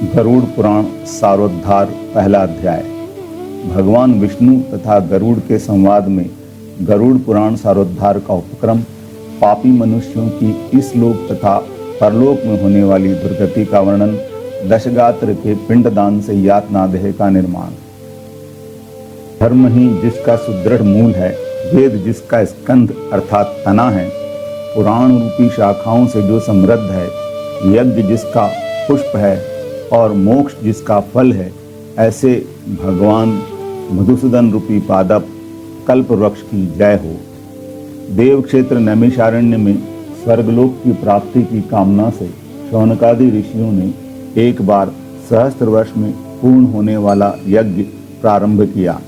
गरुड़ पुराण सारोद्धार पहला अध्याय। भगवान विष्णु तथा गरुड़ के संवाद में गरुड़ पुराण सारोद्धार का उपक्रम पापी मनुष्यों की इस लोक तथा परलोक में होने वाली दुर्गति का वर्णन, दशगात्र के पिंडदान से यातनादेह का निर्माण। धर्म ही जिसका सुदृढ़ मूल है, वेद जिसका स्कंध अर्थात तना है, पुराण रूपी शाखाओं से जो समृद्ध है, यज्ञ जिसका पुष्प है और मोक्ष जिसका फल है, ऐसे भगवान मधुसूदन रूपी पादप कल्प वृक्ष की जय हो। देव क्षेत्र नैमिषारण्य में स्वर्गलोक की प्राप्ति की कामना से शौनकादि ऋषियों ने एक बार सहस्त्र वर्ष में पूर्ण होने वाला यज्ञ प्रारंभ किया।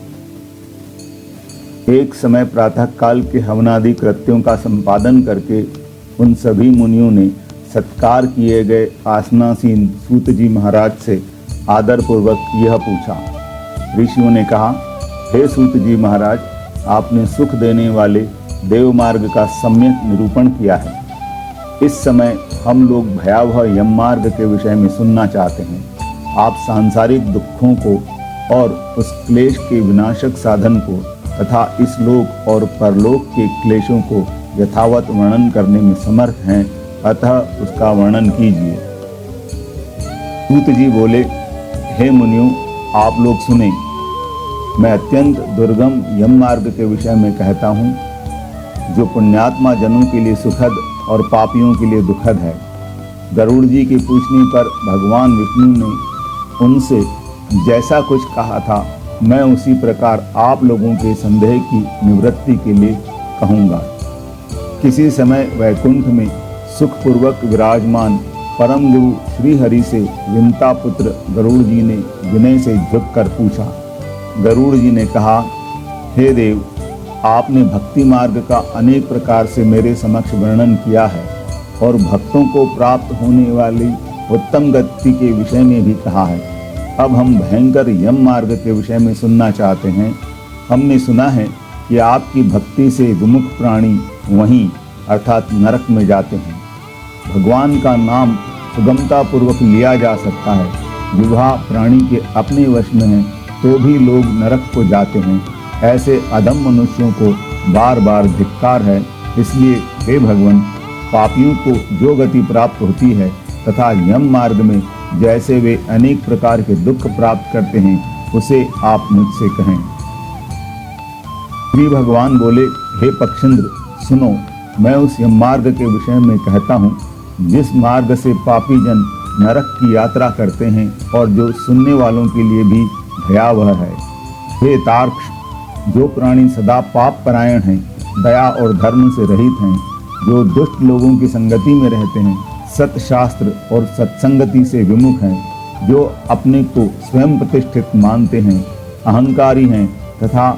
एक समय प्रातः काल के हवनादि कृत्यों का संपादन करके उन सभी मुनियों ने सत्कार किए गए आसनासीन सूत जी महाराज से आदर पूर्वक यह पूछा। ऋषियों ने कहा, हे सूत जी महाराज, आपने सुख देने वाले देव मार्ग का सम्यक निरूपण किया है। इस समय हम लोग भयावह यम मार्ग के विषय में सुनना चाहते हैं। आप सांसारिक दुखों को और उस क्लेश के विनाशक साधन को तथा इस लोक और परलोक के क्लेशों को यथावत वर्णन करने में समर्थ हैं, अतः उसका वर्णन कीजिए। सूत जी बोले, हे मुनियों, आप लोग सुने। मैं अत्यंत दुर्गम यम मार्ग के विषय में कहता हूँ, जो पुण्यात्मा जनों के लिए सुखद और पापियों के लिए दुखद है। गरुड़ जी के पूछने पर भगवान विष्णु ने उनसे जैसा कुछ कहा था, मैं उसी प्रकार आप लोगों के संदेह की निवृत्ति के लिए कहूँगा। किसी समय वैकुंठ में सुखपूर्वक विराजमान परम गुरु श्री हरि से विंता पुत्र गरुड़ जी ने विनय से झुककर पूछा। गरुड़ जी ने कहा, हे देव, आपने भक्ति मार्ग का अनेक प्रकार से मेरे समक्ष वर्णन किया है और भक्तों को प्राप्त होने वाली उत्तम गति के विषय में भी कहा है। अब हम भयंकर यम मार्ग के विषय में सुनना चाहते हैं। हमने सुना है कि आपकी भक्ति से विमुख प्राणी वहीं अर्थात नरक में जाते हैं। भगवान का नाम सुगमता पूर्वक लिया जा सकता है। जिह्वा प्राणी के अपने वश में है तो भी लोग नरक को जाते हैं। ऐसे अधम मनुष्यों को बार बार धिक्कार है। इसलिए हे भगवान, पापियों को जो गति प्राप्त होती है तथा यम मार्ग में जैसे वे अनेक प्रकार के दुख प्राप्त करते हैं, उसे आप मुझसे कहें। श्री भगवान बोले, हे पक्षेंद्र, सुनो, मैं उस यम मार्ग के विषय में कहता हूँ जिस मार्ग से पापी जन नरक की यात्रा करते हैं और जो सुनने वालों के लिए भी भयावह है। हे तार्क्ष, जो प्राणी सदा पाप परायण हैं, दया और धर्म से रहित हैं, जो दुष्ट लोगों की संगति में रहते हैं, सत्शास्त्र और सत्संगति से विमुख हैं, जो अपने को स्वयं प्रतिष्ठित मानते हैं, अहंकारी हैं तथा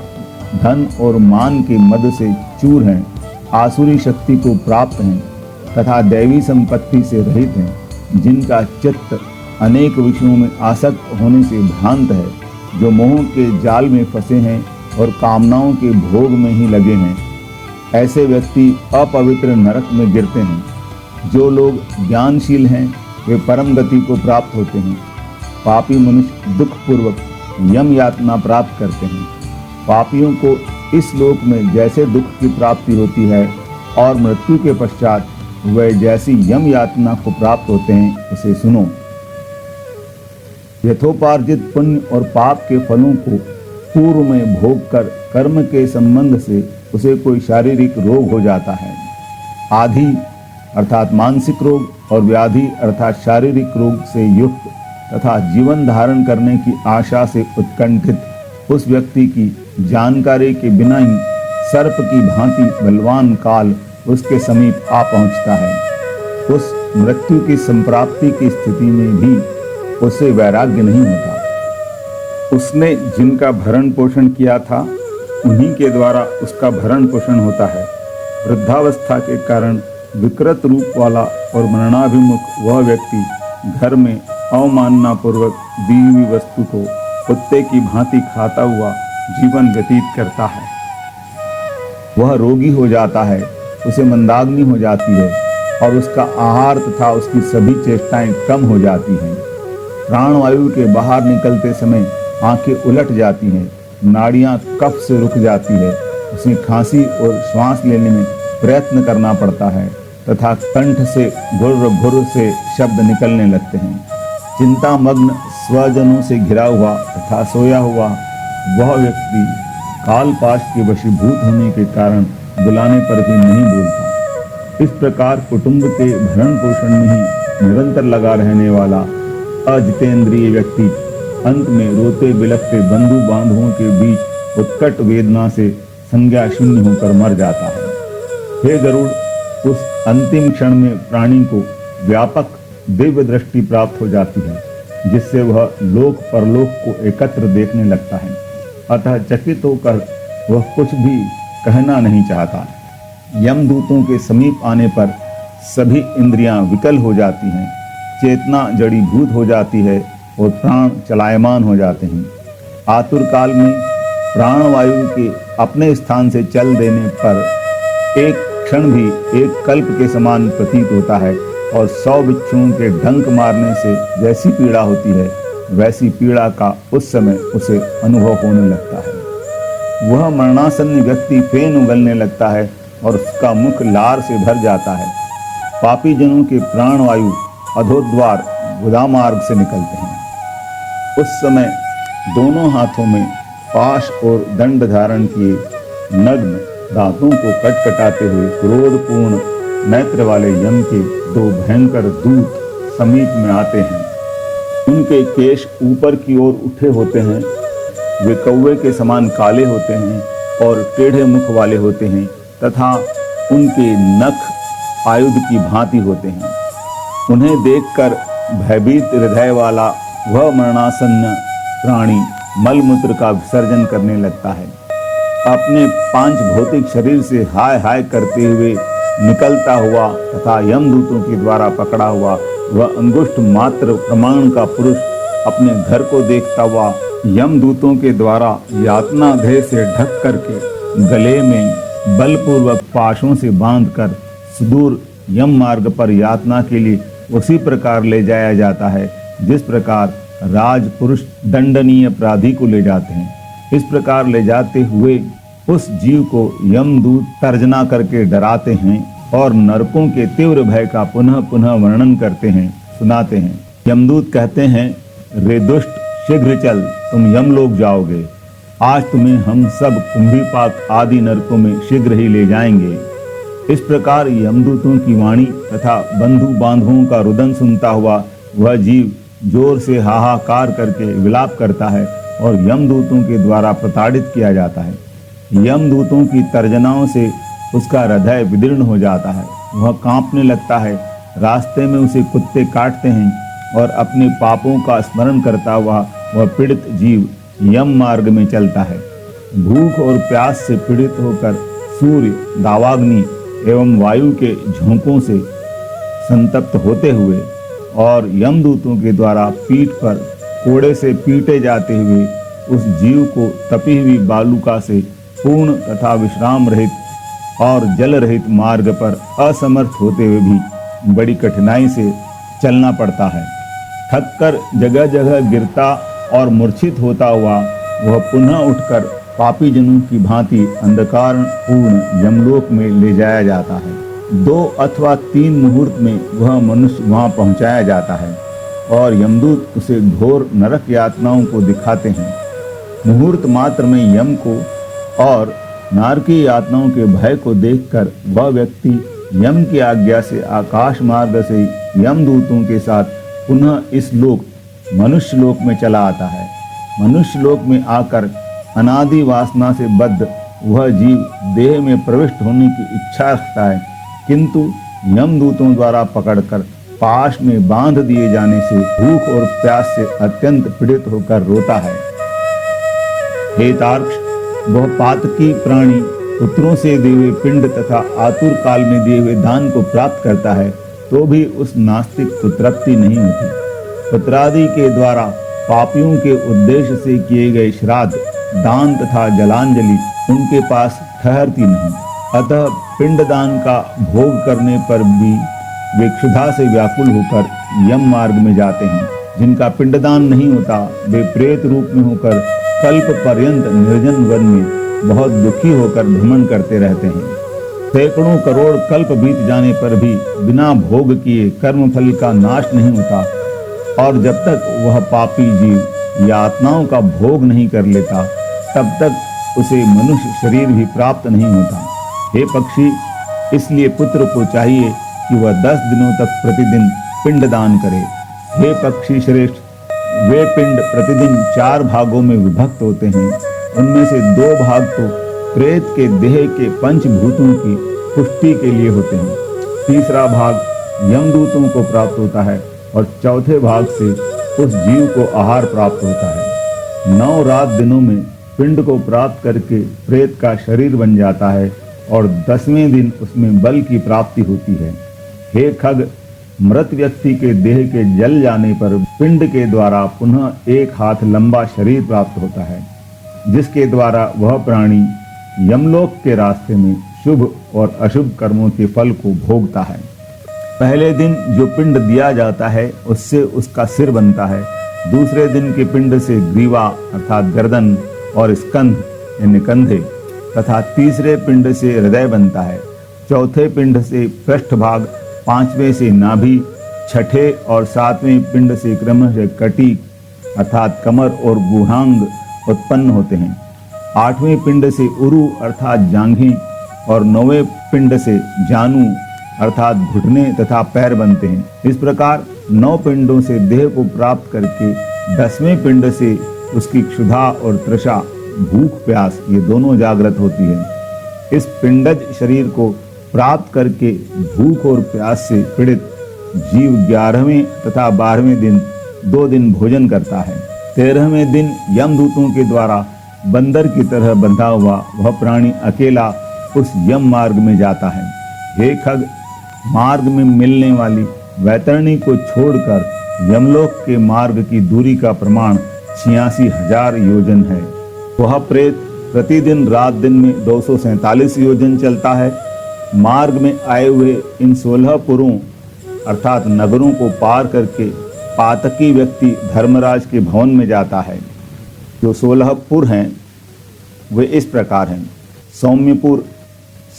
धन और मान के मद से चूर हैं, आसुरी शक्ति को प्राप्त हैं तथा दैवी संपत्ति से रहित हैं, जिनका चित्त अनेक विषयों में आसक्त होने से भ्रांत है, जो मोह के जाल में फंसे हैं और कामनाओं के भोग में ही लगे हैं। ऐसे व्यक्ति अपवित्र नरक में गिरते हैं। जो लोग ज्ञानशील हैं वे परम गति को प्राप्त होते हैं। पापी मनुष्य दुखपूर्वक यम यातना प्राप्त करते हैं। पापियों को इस लोक में जैसे दुख की प्राप्ति होती है और मृत्यु के पश्चात वे जैसी यम यातना को प्राप्त होते हैं, उसे सुनो। यथोपार्जित पुण्य और पाप के फलों को पूर्व में भोग कर कर्म के संबंध से उसे कोई शारीरिक रोग हो जाता है। आधि अर्थात मानसिक रोग और व्याधि अर्थात शारीरिक रोग से युक्त तथा जीवन धारण करने की आशा से उत्कंठित उस व्यक्ति की जानकारी के बिना ही सर्प की भांति बलवान काल उसके समीप आ पहुंचता है। उस मृत्यु की संप्राप्ति की स्थिति में भी उसे वैराग्य नहीं होता। उसने जिनका भरण पोषण किया था, उन्हीं के द्वारा उसका भरण पोषण होता है। वृद्धावस्था के कारण विकृत रूप वाला और मरणाभिमुख वह व्यक्ति घर में अवमानना पूर्वक दी हुई वस्तु को कुत्ते की भांति खाता हुआ जीवन व्यतीत करता है। वह रोगी हो जाता है, उसे मंदाग्नि हो जाती है और उसका आहार तथा उसकी सभी चेष्टाएं कम हो जाती हैं। प्राणवायु के बाहर निकलते समय आंखें उलट जाती हैं, नाड़ियां कफ से रुक जाती है, उसे खांसी और श्वास लेने में प्रयत्न करना पड़ता है तथा कंठ से घुर्र घुर्र से शब्द निकलने लगते हैं। चिंतामग्न स्वजनों से घिरा हुआ तथा सोया हुआ वह व्यक्ति कालपाश के वशीभूत होने के कारण बुलाने पर भी नहीं बोलता। इस प्रकार कुटुंब के भरण पोषण में ही निरंतर लगा रहने वाला अजितेंद्रिय व्यक्ति अंत में रोते बिलखते बंधु बांधवों के बीच उत्कट वेदना से संज्ञा शून्य होकर मर जाता है। हे गरुड़, उस अंतिम क्षण में प्राणी को व्यापक दिव्य दृष्टि प्राप्त हो जाती है, जिससे वह लोक परलोक को एकत्र देखने लगता है। अतः चकित होकर वह कुछ भी कहना नहीं चाहता। यमदूतों के समीप आने पर सभी इंद्रियां विकल हो जाती हैं, चेतना जड़ीभूत हो जाती है और प्राण चलायमान हो जाते हैं। आतुर काल में प्राणवायु के अपने स्थान से चल देने पर एक क्षण भी एक कल्प के समान प्रतीत होता है और 100 बिच्छुओं के डंक मारने से जैसी पीड़ा होती है, वैसी पीड़ा का उस समय उसे अनुभव होने लगता है। वह मरणासन्न व्यक्ति फेन उगलने लगता है और उसका मुख लार से भर जाता है। पापी जनों के प्राणवायु अधोद्वार गुदामार्ग से निकलते हैं। उस समय दोनों हाथों में पाश और दंड धारण किए नग्न दांतों को कटकटाते हुए क्रोधपूर्ण नेत्र वाले यम के 2 भयंकर दूत समीप में आते हैं। उनके केश ऊपर की ओर उठे होते हैं, वे कौवे के समान काले होते हैं और टेढ़े मुख वाले होते हैं तथा उनके नख आयुध की भांति होते हैं। उन्हें देखकर भयभीत हृदय वाला वह मरणासन्न प्राणी मलमूत्र का विसर्जन करने लगता है। अपने 5 भौतिक शरीर से हाय हाय करते हुए निकलता हुआ तथा यमदूतों के द्वारा पकड़ा हुआ वह अंगुष्ठ मात्र प्रमाण का पुरुष अपने घर को देखता हुआ यमदूतों के द्वारा यातना देह से ढक करके गले में बलपूर्वक पाशों से बांधकर सुदूर यम मार्ग पर यातना के लिए उसी प्रकार ले जाया जाता है जिस प्रकार राजपुरुष दंडनीय अपराधी को ले जाते हैं। इस प्रकार ले जाते हुए उस जीव को यमदूत तर्जना करके डराते हैं और नरकों के तीव्र भय का पुनः पुनः वर्णन करते हैं, सुनाते हैं। यमदूत कहते हैं, रे दुष्ट, शीघ्र चल, तुम यमलोक जाओगे। आज तुम्हें हम सब कुंभीपाक आदि नरकों में शीघ्र ही ले जाएंगे। इस प्रकार यमदूतों की वाणी तथा बंधु बांधवों का रुदन सुनता हुआ वह जीव जोर से हाहाकार करके विलाप करता है और यमदूतों के द्वारा प्रताड़ित किया जाता है। यमदूतों की तर्जनाओं से उसका हृदय विदीर्ण हो जाता है, वह कांपने लगता है। रास्ते में उसे कुत्ते काटते हैं और अपने पापों का स्मरण करता हुआ वह पीड़ित जीव यम मार्ग में चलता है। भूख और प्यास से पीड़ित होकर सूर्य, दावाग्नि एवं वायु के झोंकों से संतप्त होते हुए और यमदूतों के द्वारा पीठ पर कोड़े से पीटे जाते हुए उस जीव को तपी हुई बालुका से पूर्ण तथा विश्राम रहित और जल रहित मार्ग पर असमर्थ होते हुए भी बड़ी कठिनाई से चलना पड़ता है। थककर जगह जगह गिरता और मूर्छित होता हुआ वह पुनः उठकर पापी जनों की भांति अंधकार पूर्ण यमलोक में ले जाया जाता है। 2 अथवा 3 मुहूर्त में वह मनुष्य वहां पहुंचाया जाता है और यमदूत उसे घोर नरक यातनाओं को दिखाते हैं। मुहूर्त मात्र में यम को और नारकीय यातनाओं के भय को देखकर वह व्यक्ति यम की आज्ञा से आकाश मार्ग से यमदूतों के साथ पुनः इस लोक मनुष्य लोक में चला आता है। मनुष्य लोक में आकर अनादि वासना से बद्ध वह जीव देह में प्रविष्ट होने की इच्छा रखता है, किंतु यमदूतों द्वारा पकड़कर पाश में बांध दिए जाने से भूख और प्यास से अत्यंत पीड़ित होकर रोता है। हे तार्क्ष, वह पातकी प्राणी पुत्रों से दिए हुए पिंड तथा आतुर काल में दिए हुए दान को प्राप्त करता है तो भी उस नास्तिक को तृप्ति नहीं होती। पुत्रादि के द्वारा पापियों के उद्देश्य से किए गए श्राद्ध, दान तथा जलांजलि उनके पास ठहरती नहीं। अतः पिंडदान का भोग करने पर भी वे क्षुधा से व्याकुल होकर यम मार्ग में जाते हैं जिनका पिंडदान नहीं होता वे प्रेत रूप में होकर कल्प पर्यंत निर्जन वन में बहुत दुखी होकर भ्रमण करते रहते हैं। सैकड़ों करोड़ कल्प बीत जाने पर भी बिना भोग किए कर्म फल का नाश नहीं होता, और जब तक वह पापी जीव यातनाओं का भोग नहीं कर लेता तब तक उसे मनुष्य शरीर भी प्राप्त नहीं होता। हे पक्षी, इसलिए पुत्र को चाहिए कि वह 10 दिनों तक प्रतिदिन पिंडदान करे। हे पक्षी श्रेष्ठ, वे पिंड प्रतिदिन 4 भागों में विभक्त होते हैं। उनमें से 2 भाग तो प्रेत के देह के पंचभूतों की पुष्टि के लिए होते हैं, तीसरा भाग यमदूतों को प्राप्त होता है और चौथे भाग से उस जीव को आहार प्राप्त होता है। 9 रात दिनों में पिंड को प्राप्त करके प्रेत का शरीर बन जाता है और 10वें दिन उसमें बल की प्राप्ति होती है। हे खग, मृत व्यक्ति के देह के जल जाने पर पिंड के द्वारा पुनः 1 हाथ लंबा शरीर प्राप्त होता है, जिसके द्वारा वह प्राणी यमलोक के रास्ते में शुभ और अशुभ कर्मों के फल को भोगता है। पहले दिन जो पिंड दिया जाता है उससे उसका सिर बनता है, दूसरे दिन के पिंड से ग्रीवा अर्थात गर्दन और स्कंध यानी कंधे तथा तीसरे पिंड से हृदय बनता है, चौथे पिंड से पृष्ठभाग, 5वें से नाभि, 6ठे और 7वें पिंड से क्रमशः कटी अर्थात कमर और गुहांग उत्पन्न होते हैं, 8वें पिंड से उरु अर्थात जांघें और 9वें पिंड से जानू अर्थात घुटने तथा पैर बनते हैं। इस प्रकार 9 पिंडों से देह को प्राप्त करके 10वें पिंड से उसकी क्षुधा और तृषा, भूख प्यास ये दोनों जागृत होती है। इस पिंडज शरीर को प्राप्त करके भूख और प्यास से पीड़ित जीव 11वें तथा 12वें दिन 2 दिन भोजन करता है। 13वें दिन यमदूतों के द्वारा बंदर की तरह बंधा हुआ वह प्राणी अकेला उस यम मार्ग में जाता है। हे खग, मार्ग में मिलने वाली वैतरणी को छोड़कर यमलोक के मार्ग की दूरी का प्रमाण 86,000 योजन है। वह प्रेत प्रतिदिन रात दिन में 247 योजन चलता है। मार्ग में आए हुए इन 16 पुरों अर्थात नगरों को पार करके पातकी व्यक्ति धर्मराज के भवन में जाता है। जो 16 पुर हैं वे इस प्रकार हैं: सौम्यपुर,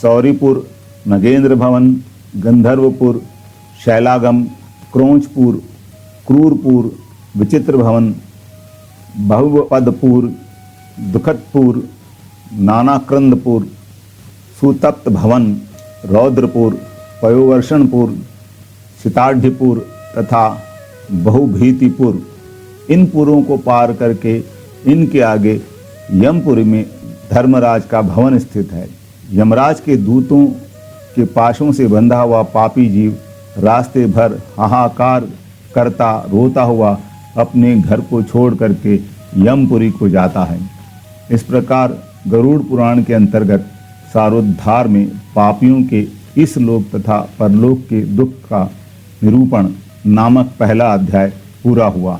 सौरीपुर, नगेंद्र भवन, गंधर्वपुर, शैलागम, क्रोंचपुर, क्रूरपुर, विचित्र भवन, बहुपदपुर, दुखतपुर, नानाक्रंदपुर, सुतप्त भवन, रौद्रपुर, पयोवर्षणपुर, सिताढ़ीपुर तथा बहुभीतिपुर। इन पुरों को पार करके इनके आगे यमपुरी में धर्मराज का भवन स्थित है। यमराज के दूतों के पाशों से बंधा हुआ पापी जीव रास्ते भर हाहाकार करता रोता हुआ अपने घर को छोड़ करके यमपुरी को जाता है। इस प्रकार गरुड़ पुराण के अंतर्गत सारोद्धार में पापियों के इस लोक तथा परलोक के दुख का निरूपण नामक पहला अध्याय पूरा हुआ।